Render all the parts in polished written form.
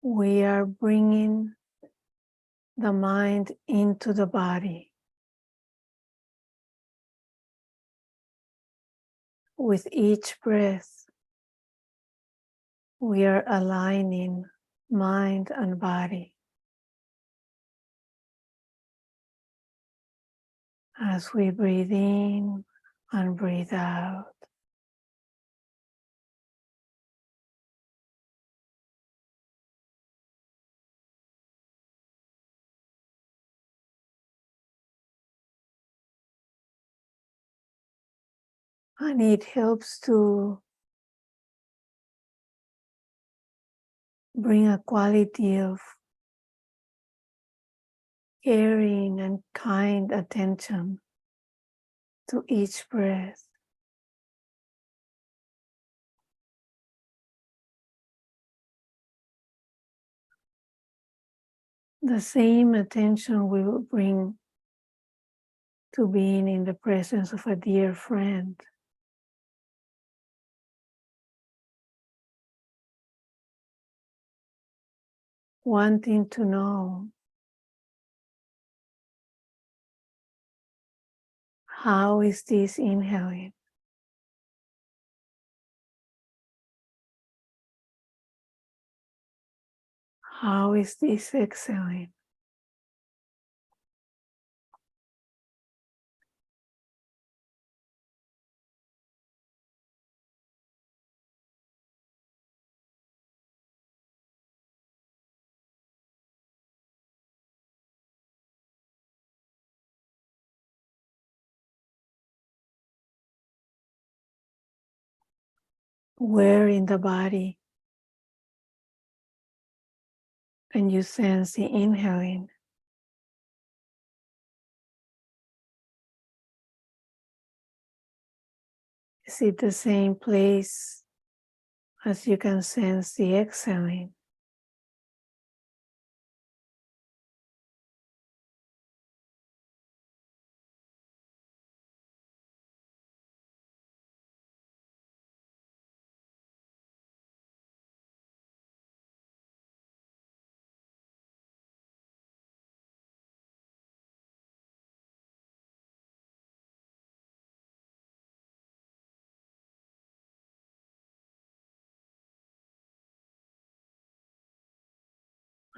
we are bringing the mind into the body. With each breath, we are aligning mind and body. As we breathe in and breathe out, and it helps to bring a quality of caring and kind attention to each breath. The same attention we will bring to being in the presence of a dear friend. Wanting to know how is this inhaling? How is this exhaling? Where in the body can you sense the inhaling? Is it the same place as you can sense the exhaling?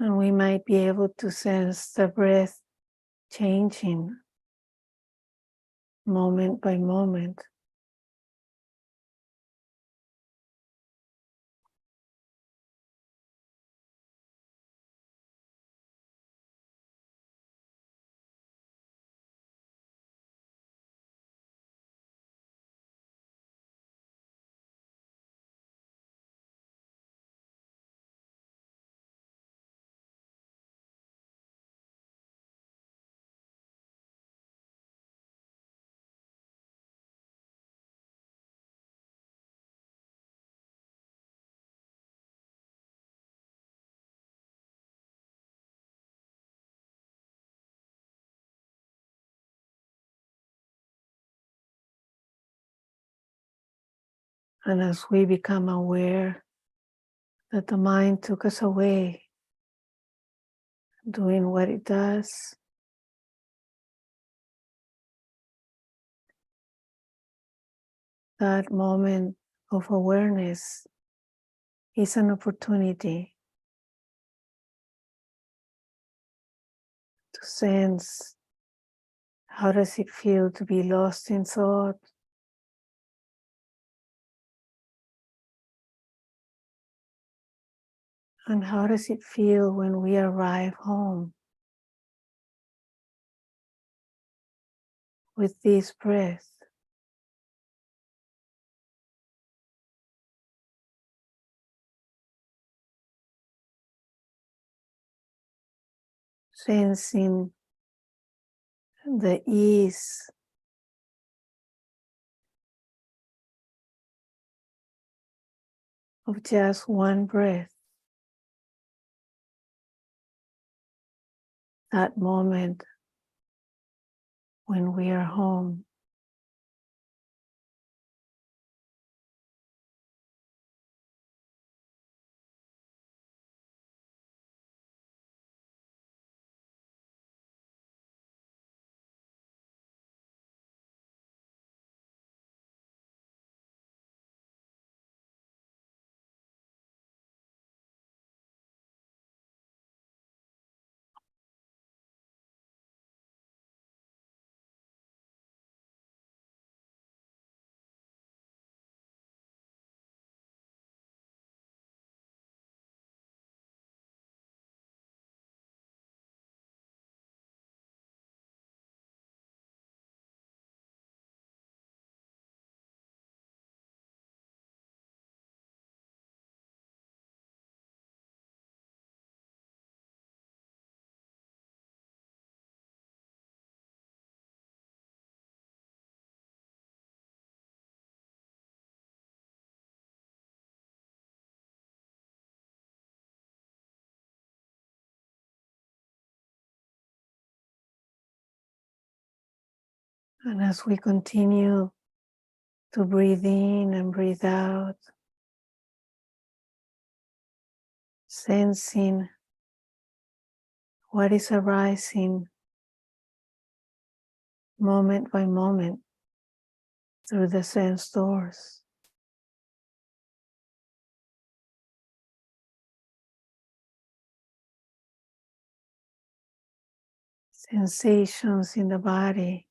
And we might be able to sense the breath changing moment by moment. And as we become aware that the mind took us away, doing what it does, that moment of awareness is an opportunity to sense how does it feel to be lost in thought, and how does it feel when we arrive home with this breath. Sensing the ease of just one breath, that moment when we are home. And as we continue to breathe in and breathe out, sensing what is arising moment by moment through the sense doors. Sensations in the body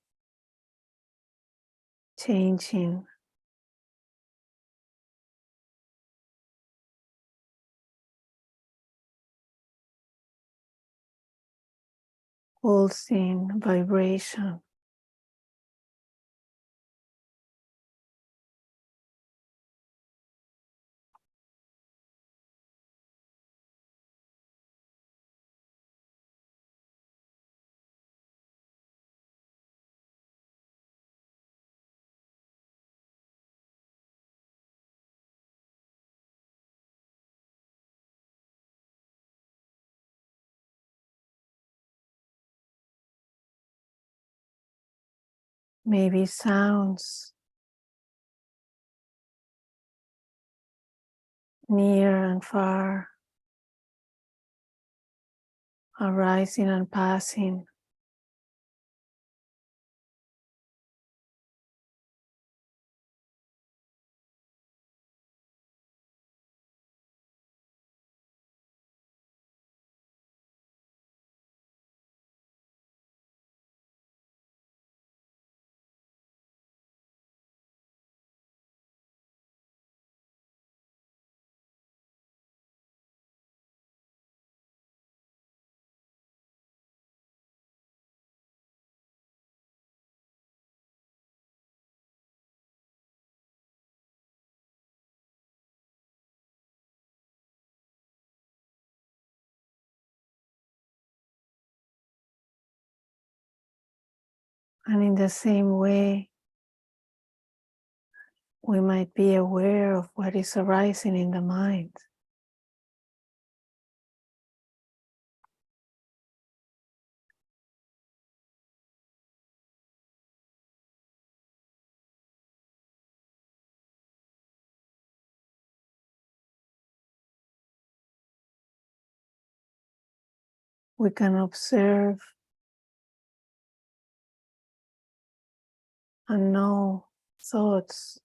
changing, pulsing, vibration. Maybe sounds near and far, arising and passing. And in the same way, we might be aware of what is arising in the mind. We can observe and know thoughts,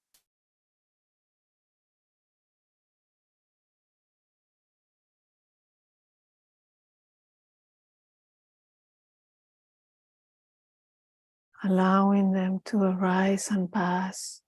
allowing them to arise and pass.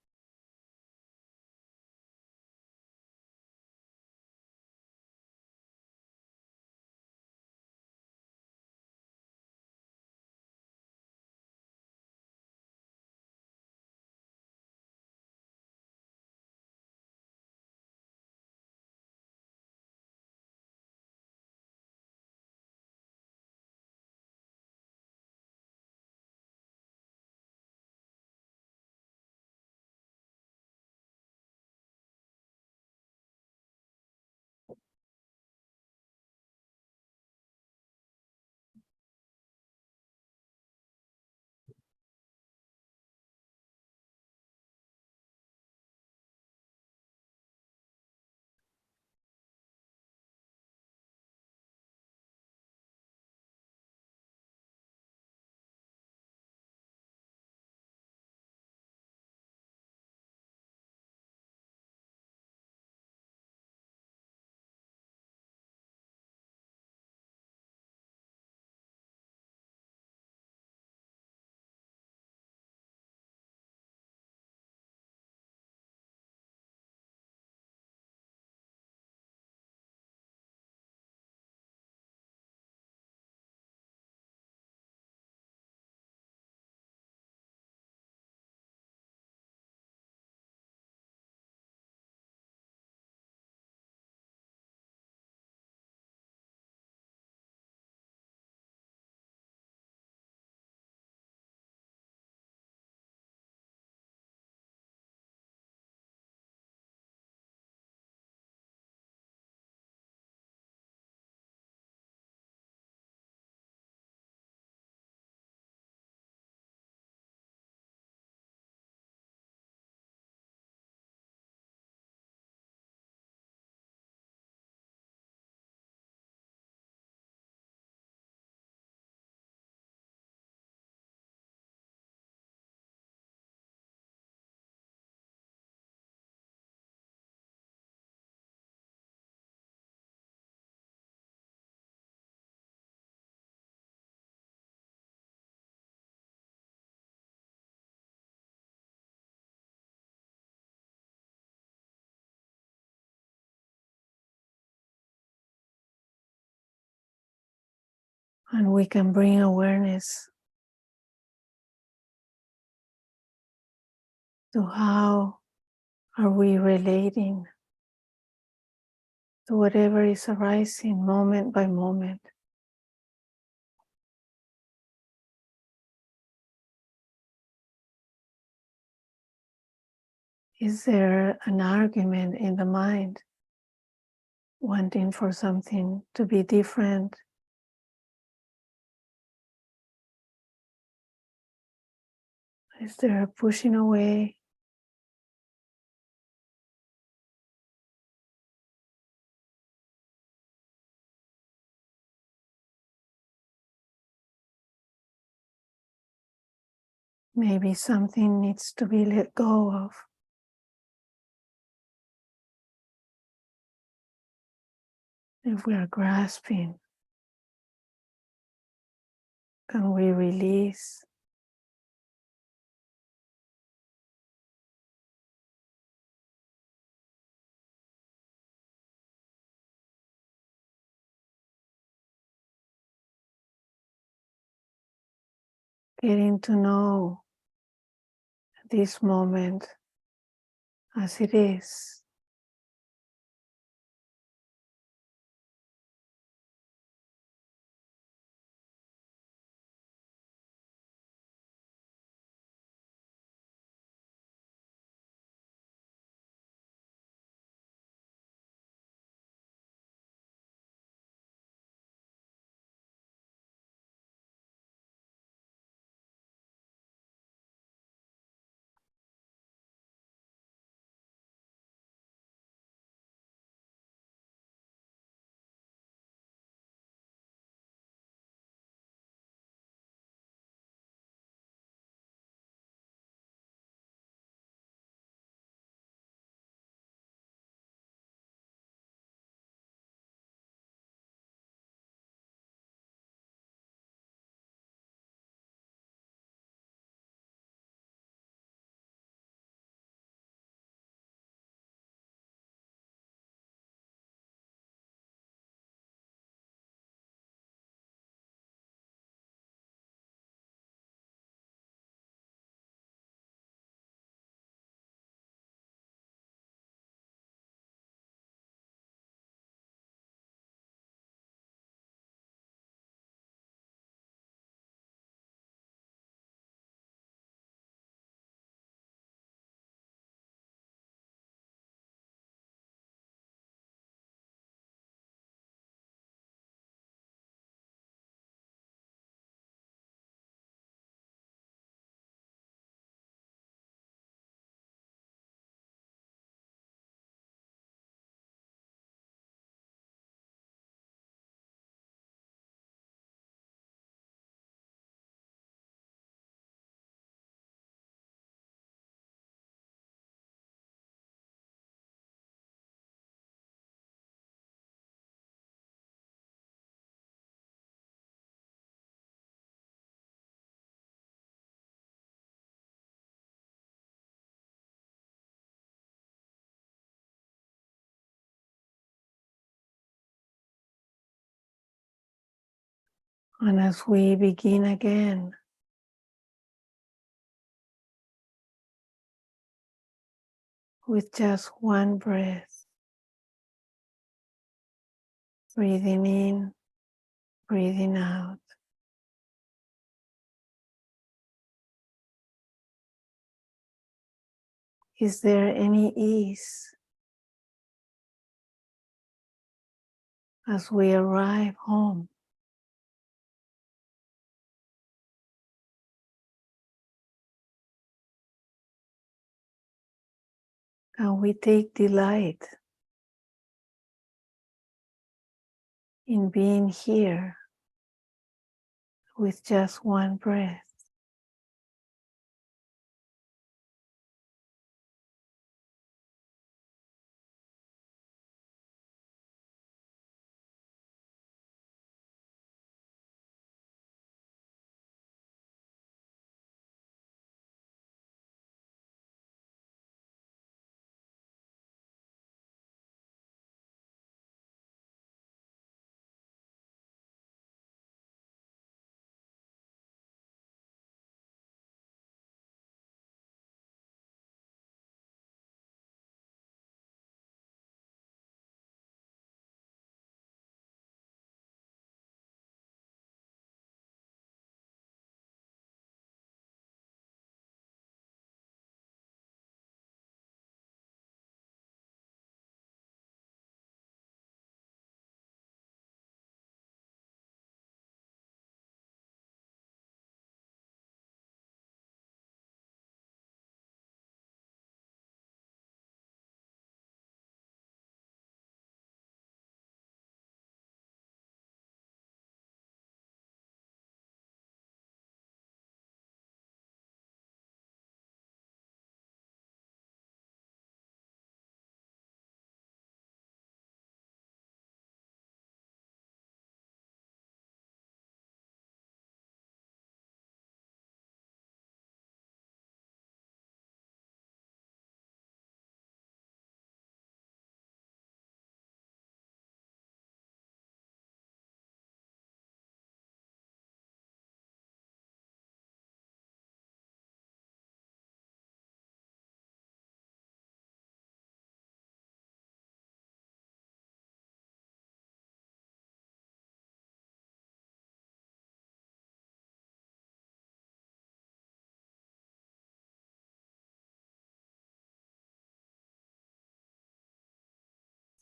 And we can bring awareness to how are we relating to whatever is arising moment by moment. Is there an argument in the mind, wanting for something to be different? Is there a pushing away? Maybe something needs to be let go of. If we are grasping, can we release? Getting to know this moment as it is. And as we begin again, with just one breath, breathing in, breathing out. Is there any ease as we arrive home? Can we take delight in being here with just one breath?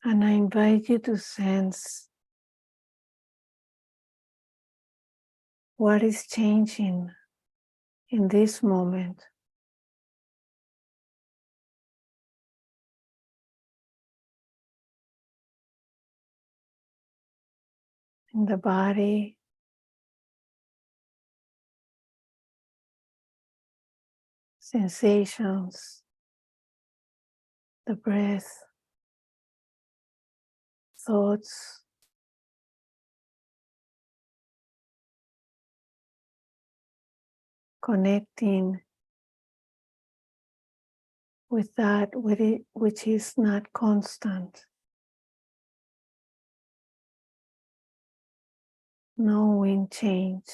And I invite you to sense what is changing in this moment. In the body, sensations, the breath, thoughts, connecting with that which is not constant, knowing change.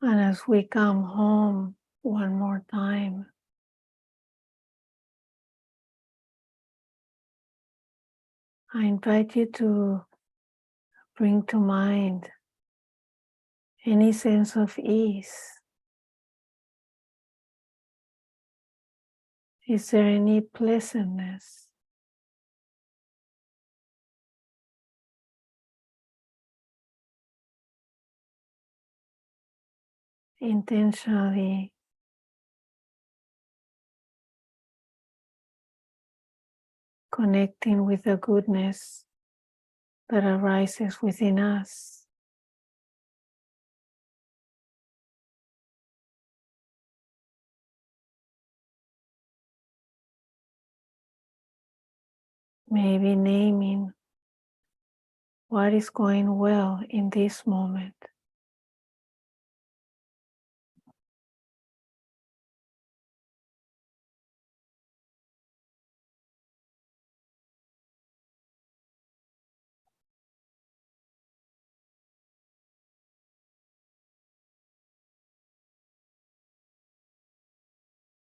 And as we come home one more time, I invite you to bring to mind any sense of ease. Is there any pleasantness? Intentionally connecting with the goodness that arises within us. Maybe naming what is going well in this moment.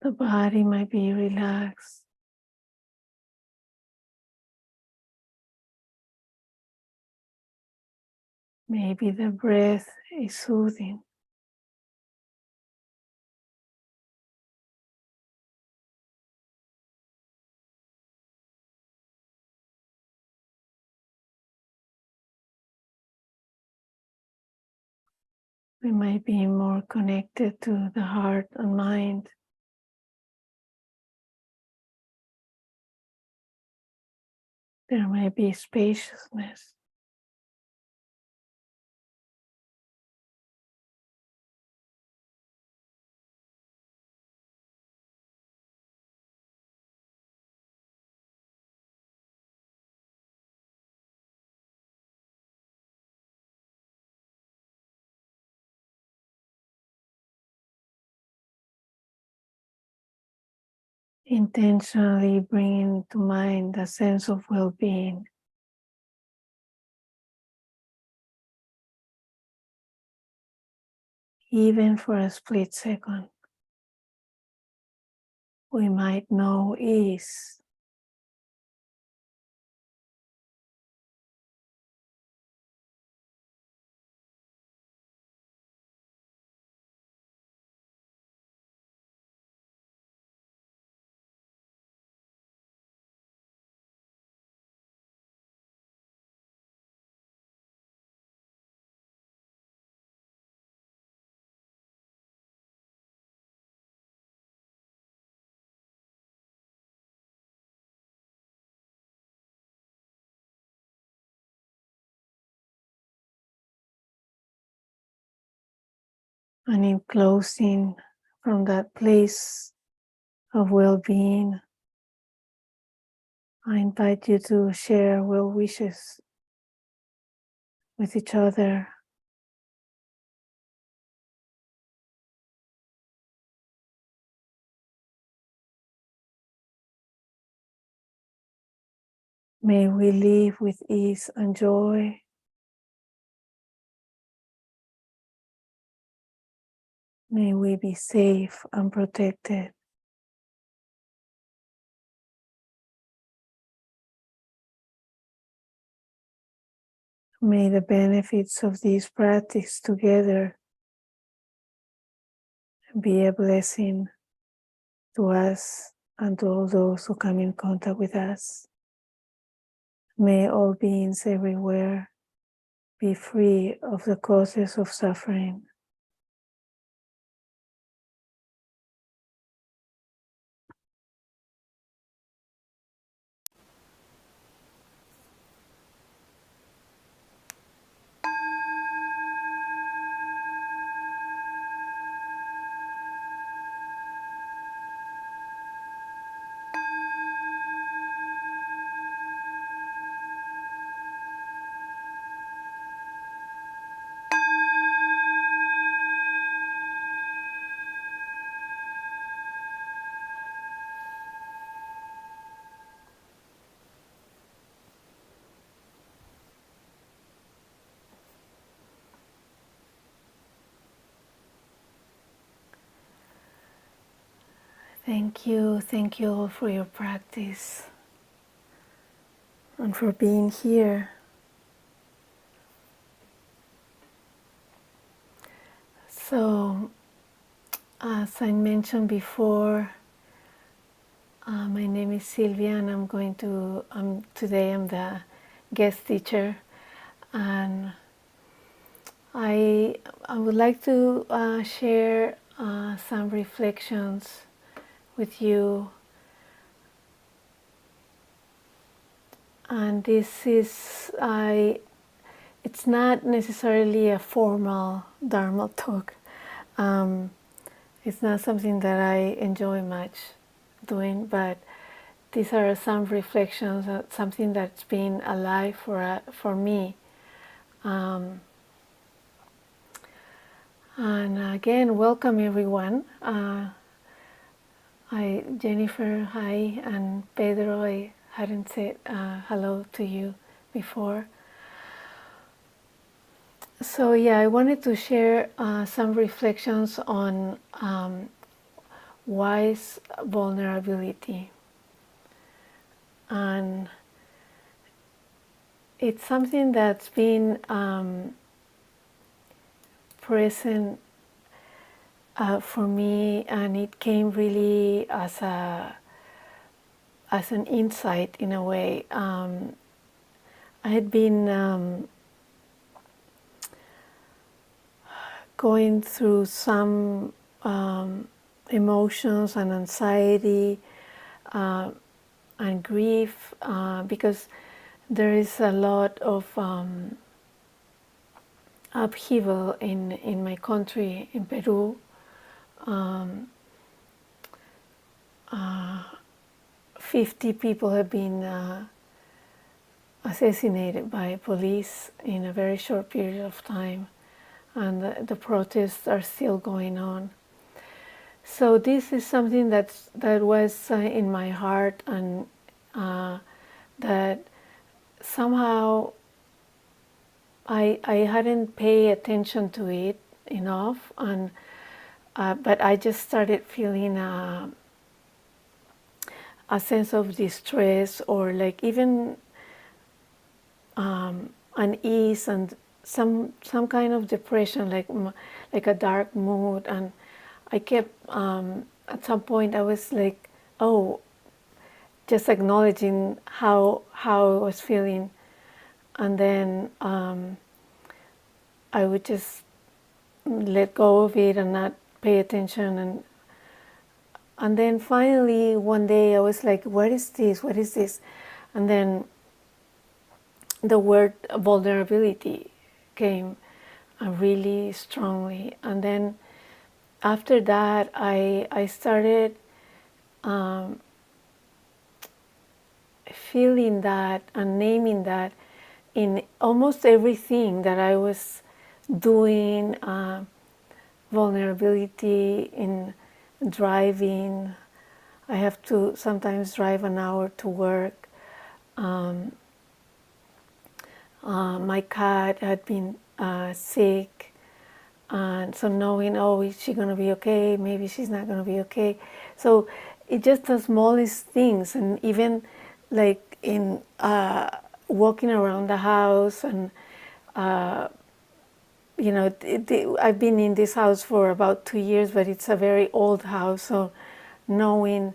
The body might be relaxed. Maybe the breath is soothing. We might be more connected to the heart and mind. There may be spaciousness. Intentionally bringing to mind a sense of well-being. Even for a split second, we might know ease. And in closing, from that place of well-being, I invite you to share well wishes with each other. May we live with ease and joy. May we be safe and protected. May the benefits of this practice together be a blessing to us and to all those who come in contact with us. May all beings everywhere be free of the causes of suffering. Thank you all for your practice and for being here. So, as I mentioned before, my name is Silvia, and today I'm the guest teacher, and I would like to share some reflections with you. And this is, it's not necessarily a formal Dharma talk. It's not something that I enjoy much doing, but these are some reflections, something that's been alive for me. And again, welcome everyone. Jennifer, hi, and Pedro, I hadn't said hello to you before. So yeah, I wanted to share some reflections on wise vulnerability. And it's something that's been present for me, and it came really as an insight in a way. I had been going through some emotions and anxiety and grief because there is a lot of upheaval in my country, in Peru. Um, 50 people have been assassinated by police in a very short period of time, and the protests are still going on. So this is something that was in my heart, and that somehow I hadn't paid attention to it enough, and but I just started feeling a sense of distress, or like even unease, and some kind of depression, like a dark mood. And I kept at some point I was like, oh, just acknowledging how I was feeling, and then I would just let go of it and not pay attention. And then finally one day I was like, what is this? What is this? And then the word vulnerability came really strongly. And then after that, I started feeling that and naming that in almost everything that I was doing. Vulnerability in driving. I have to sometimes drive an hour to work. My cat had been sick, and so knowing, oh, is she going to be okay? Maybe she's not going to be okay. So it just the smallest things, and even like in walking around the house, and I've been in this house for about 2 years, but it's a very old house. So knowing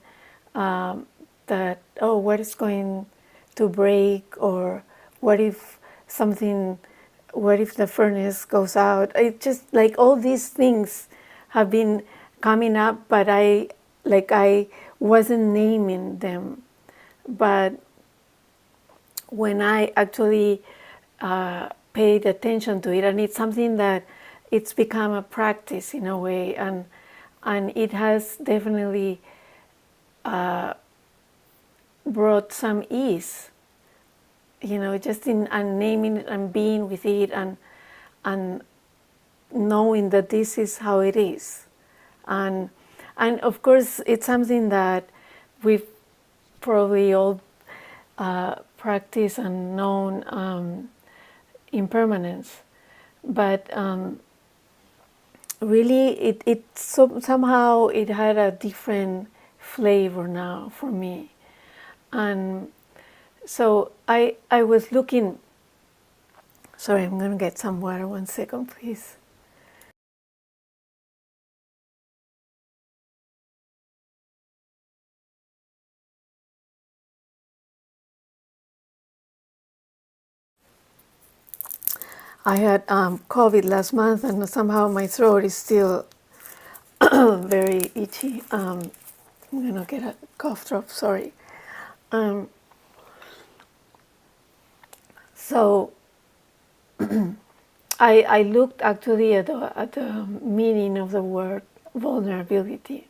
that, oh, what is going to break, or what if the furnace goes out? It just like all these things have been coming up, but I wasn't naming them. But when I actually paid attention to it, and it's something that it's become a practice in a way, and it has definitely brought some ease, just in and naming it and being with it, and knowing that this is how it is. And of course it's something that we've probably all practiced and known, impermanence, but really somehow it had a different flavor now for me. And so I was looking. Sorry, I'm going to get some water. 1 second, please. I had COVID last month, and somehow my throat is still very itchy. I'm going to get a cough drop, sorry. So I looked actually at the meaning of the word vulnerability.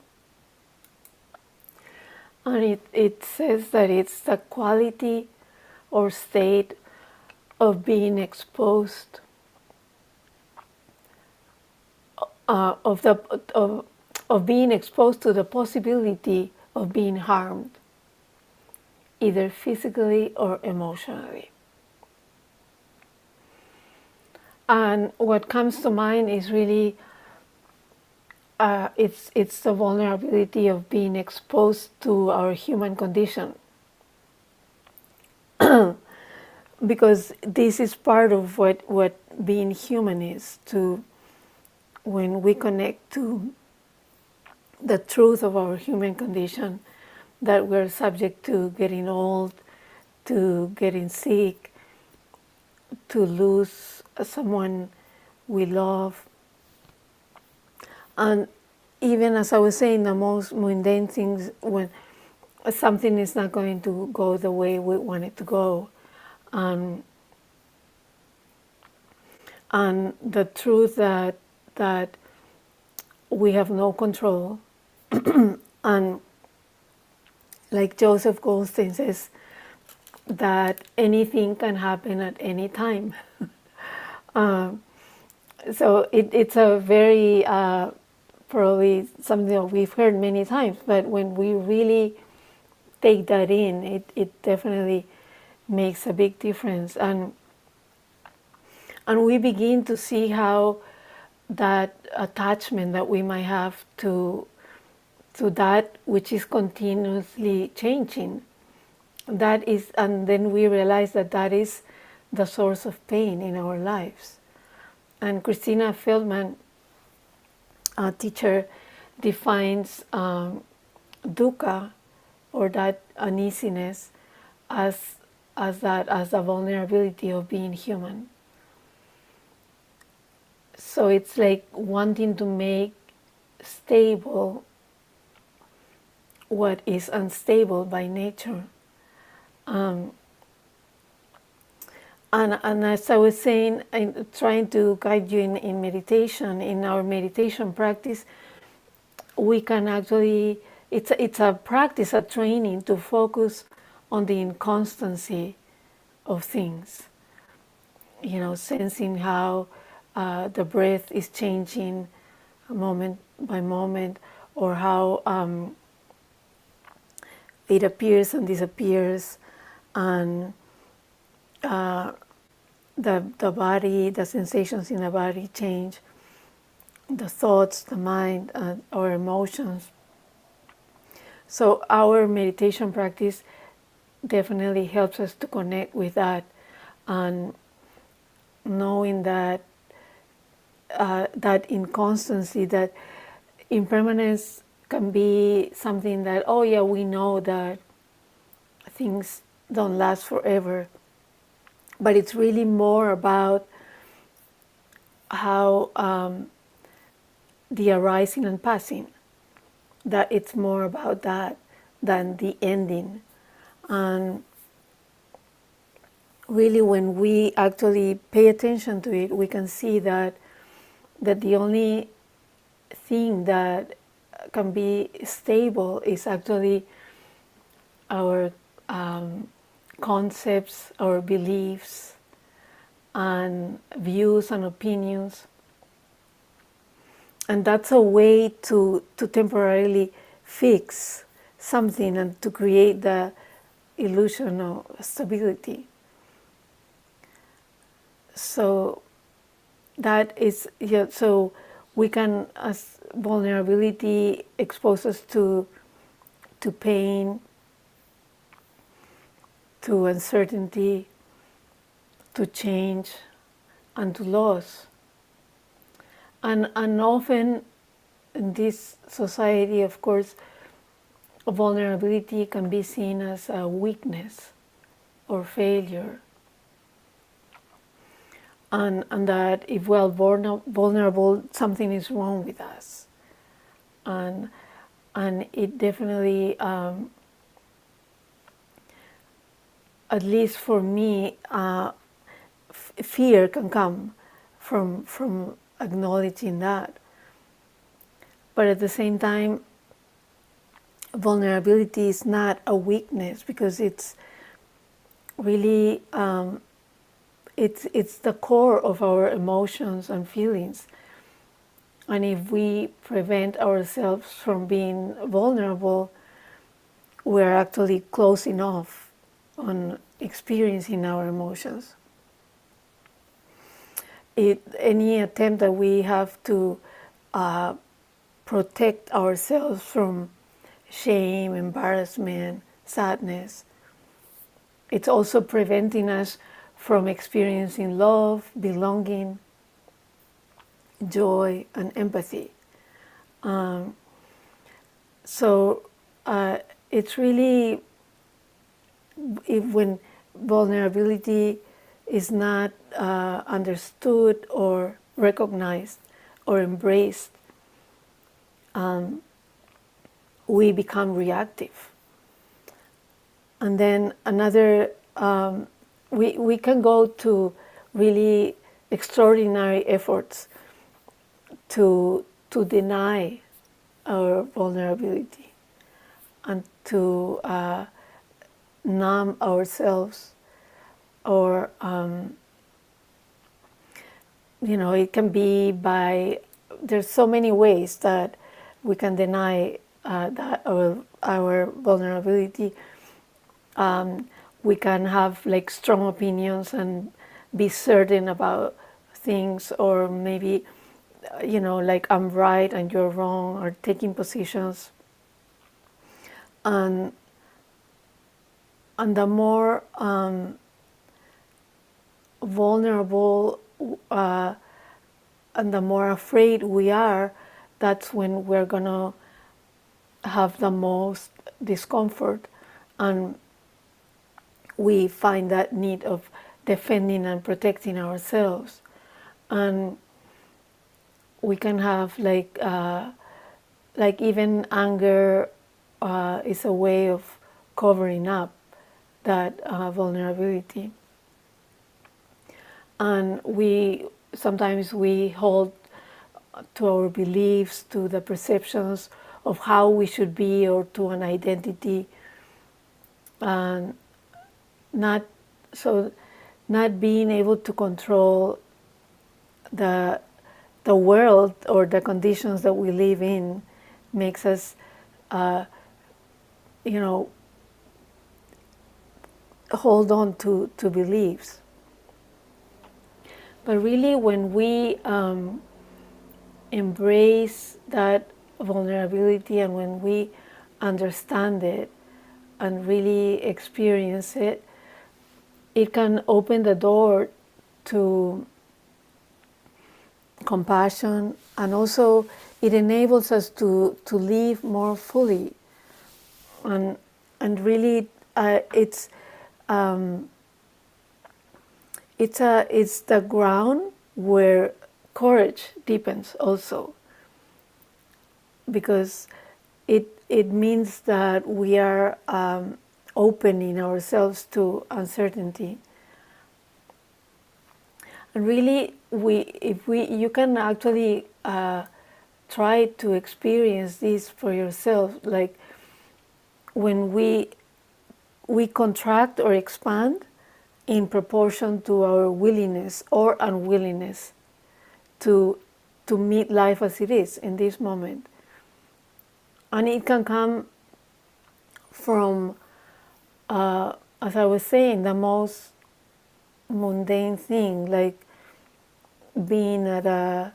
And it says that it's the quality or state of being exposed, of being exposed to the possibility of being harmed, either physically or emotionally. And what comes to mind is really it's the vulnerability of being exposed to our human condition, because this is part of what being human is. To when we connect to the truth of our human condition, that we're subject to getting old, to getting sick, to lose someone we love. And even as I was saying, the most mundane things, when something is not going to go the way we want it to go, and the truth that we have no control, and like Joseph Goldstein says, that anything can happen at any time. So it's a very probably something that we've heard many times, but when we really take that in, it definitely makes a big difference, and we begin to see how that attachment that we might have to that which is continuously changing, that is, and then we realize that that is the source of pain in our lives. And Christina Feldman, a teacher, defines dukkha, or that uneasiness, as as a vulnerability of being human. So it's like wanting to make stable what is unstable by nature. And as I was saying, I'm trying to guide you in meditation, in our meditation practice, we can actually, it's a practice, a training to focus on the inconstancy of things. You know, sensing how the breath is changing moment by moment, or how it appears and disappears, and the body, the sensations in the body change, the thoughts, the mind, our emotions. So our meditation practice definitely helps us to connect with that, and knowing that that inconstancy, that impermanence can be something that, oh yeah, we know that things don't last forever, but it's really more about how the arising and passing, that it's more about that than the ending. And really, when we actually pay attention to it, we can see that the only thing that can be stable is actually our concepts, our beliefs, and views and opinions. And that's a way to temporarily fix something and to create the illusion of stability. So that is, yeah, so we can, as vulnerability exposes to pain, to uncertainty, to change, and to loss. And often in this society, of course, vulnerability can be seen as a weakness or failure. And that if we're vulnerable, something is wrong with us. And it definitely, at least for me, fear can come from acknowledging that. But at the same time, vulnerability is not a weakness, because it's really it's the core of our emotions and feelings. And if we prevent ourselves from being vulnerable, we're actually closing off on experiencing our emotions. Any attempt that we have to protect ourselves from shame, embarrassment, sadness, it's also preventing us from experiencing love, belonging, joy, and empathy. So it's really, when vulnerability is not understood or recognized or embraced, we become reactive. And then another we can go to really extraordinary efforts to deny our vulnerability and to numb ourselves, or it can be by, there's so many ways that we can deny that our vulnerability. We can have like strong opinions and be certain about things, or maybe like I'm right and you're wrong, or taking positions. And the more vulnerable and the more afraid we are, that's when we're gonna have the most discomfort, and we find that need of defending and protecting ourselves. And we can have like even anger is a way of covering up that vulnerability. And sometimes we hold to our beliefs, to the perceptions of how we should be, or to an identity, and not being able to control the world or the conditions that we live in makes us hold on to beliefs. But really, when we embrace that vulnerability, and when we understand it and really experience it, it can open the door to compassion, and also it enables us to live more fully. And really, it's the ground where courage deepens also, because it means that we are opening ourselves to uncertainty. And really, you can actually try to experience this for yourself, like when we contract or expand in proportion to our willingness or unwillingness to meet life as it is in this moment. And it can come from, as I was saying, the most mundane thing, like being at a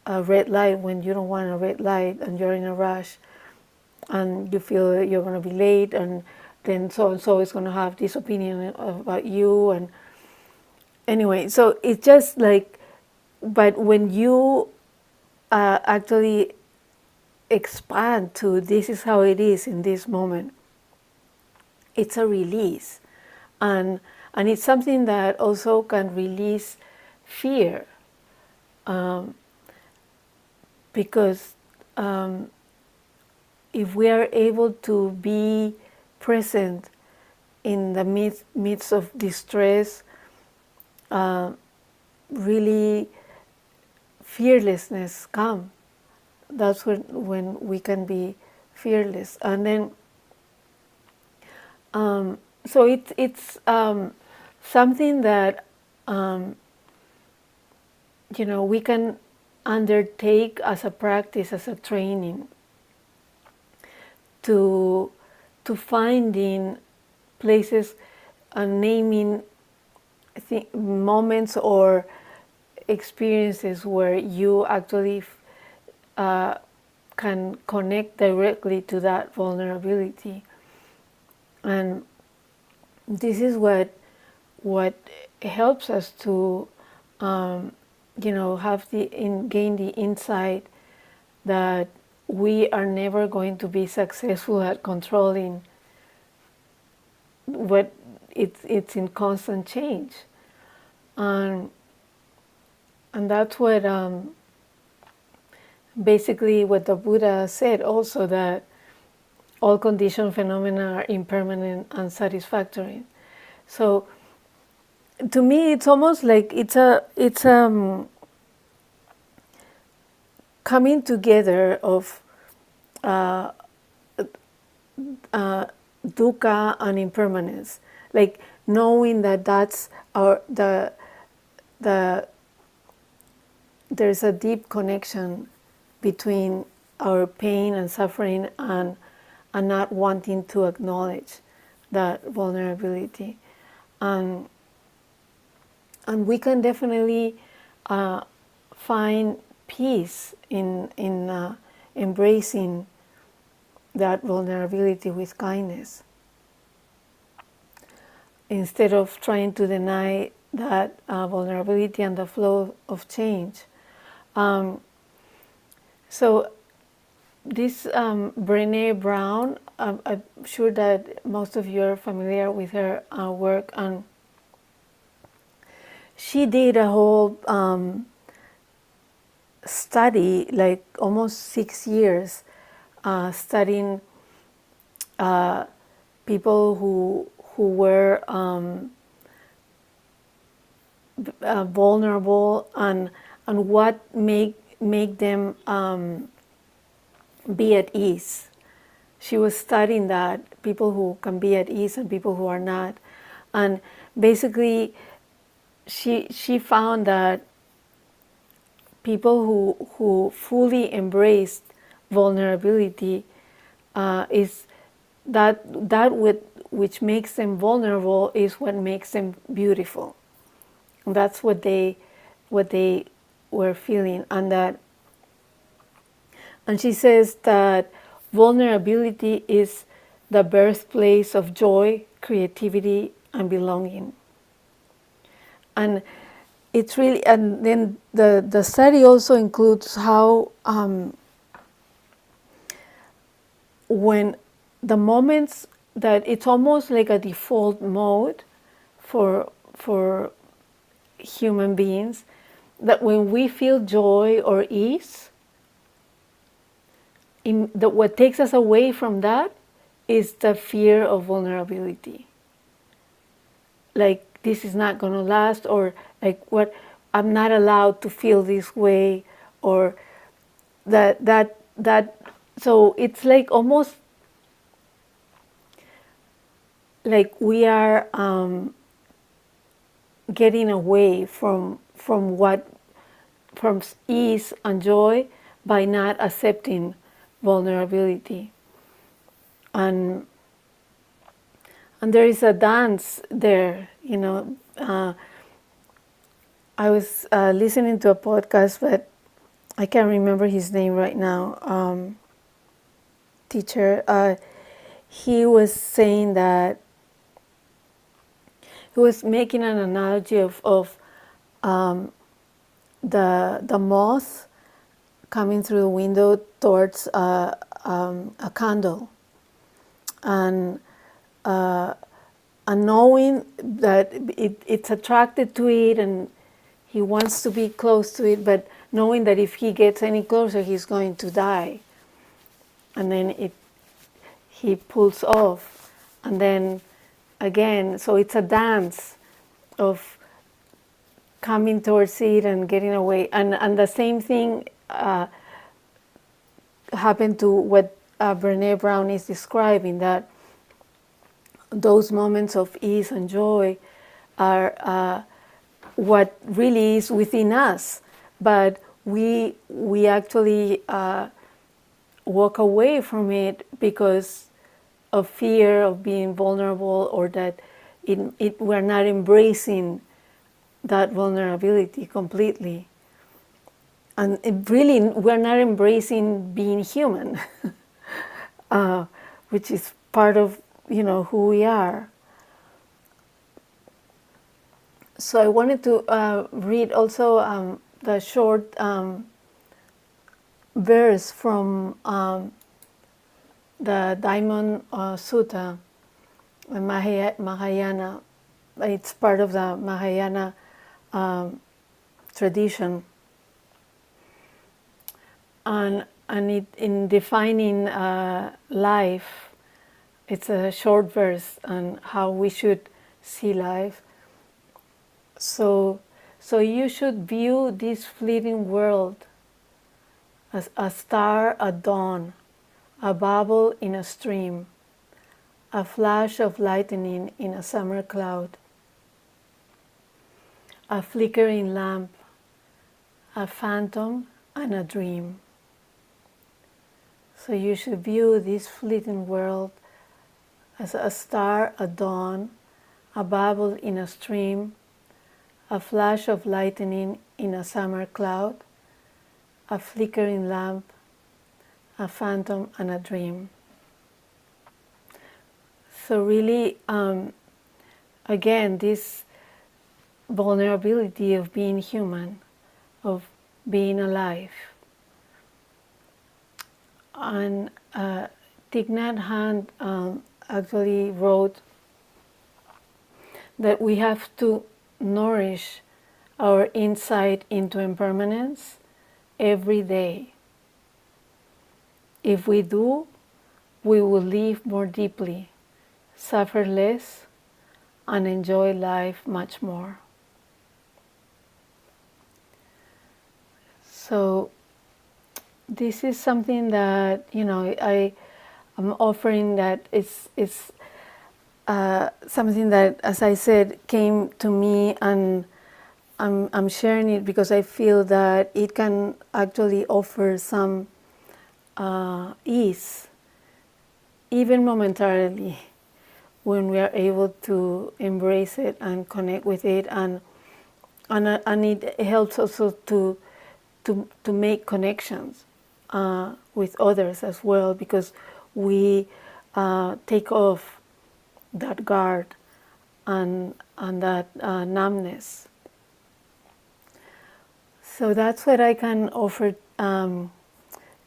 red light when you don't want a red light and you're in a rush and you feel that you're going to be late, and then so and so is going to have this opinion about you. And anyway, so it's just like, but when you actually expand to this is how it is in this moment, it's a release. And it's something that also can release fear, because if we are able to be present in the midst of distress, really fearlessness comes. That's when we can be fearless. And then so it's something that we can undertake as a practice, as a training, to finding places and naming moments or experiences where you actually can connect directly to that vulnerability. And this is what helps us to have gain the insight that we are never going to be successful at controlling what it's in constant change. And that's what basically what the Buddha said also, that all conditioned phenomena are impermanent and unsatisfactory. So to me, it's almost like it's coming together of dukkha and impermanence, like knowing that that's our the there's a deep connection between our pain and suffering and not wanting to acknowledge that vulnerability. And, and we can definitely find peace in embracing that vulnerability with kindness instead of trying to deny that vulnerability and the flow of change. Um, so this Brené Brown, I'm sure that most of you are familiar with her work, and she did a whole study, like almost 6 years, studying people who were vulnerable and what make them be at ease. She was studying that, people who can be at ease and people who are not, and basically she found that people who fully embraced vulnerability is which makes them vulnerable is what makes them beautiful. And that's what they were feeling, and she says that vulnerability is the birthplace of joy, creativity, and belonging. And it's really, and then the study also includes how when the moments that it's almost like a default mode for human beings, that when we feel joy or ease, what takes us away from that is the fear of vulnerability. Like, this is not going to last, or like, what, I'm not allowed to feel this way, or that. So it's like almost like we are getting away from ease and joy by not accepting vulnerability. And there is a dance there, you know. I was listening to a podcast, but I can't remember his name right now. Teacher, he was saying that he was making an analogy of the moth coming through the window towards a candle, and knowing that it's attracted to it and he wants to be close to it, but knowing that if he gets any closer, he's going to die. And then he pulls off, and then again, so it's a dance of coming towards it and getting away. And the same thing happened to what Brené Brown is describing, that those moments of ease and joy are what really is within us, but we actually walk away from it because of fear of being vulnerable, or that we're not embracing that vulnerability completely. And really, we're not embracing being human, which is part of, who we are. So I wanted to read also the short verse from the Diamond Sutta, the Mahayana. It's part of the Mahayana tradition, and it, in defining life, it's a short verse on how we should see life. So you should view this fleeting world as a star at dawn, a bubble in a stream, a flash of lightning in a summer cloud, a flickering lamp, a phantom, and a dream. So you should view this fleeting world as a star at dawn, a bubble in a stream, a flash of lightning in a summer cloud, a flickering lamp, a phantom, and a dream. So really, again, this vulnerability of being human, of being alive. And Thich Nhat Hanh actually wrote that we have to nourish our insight into impermanence every day. If we do, we will live more deeply, suffer less, and enjoy life much more. So this is something that, I am offering, that it's something that, as I said, came to me, and I'm sharing it because I feel that it can actually offer some ease, even momentarily, when we are able to embrace it and connect with it, and it helps also to make connections with others as well, because we take off that guard and that numbness. So that's what I can offer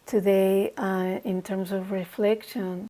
today in terms of reflection.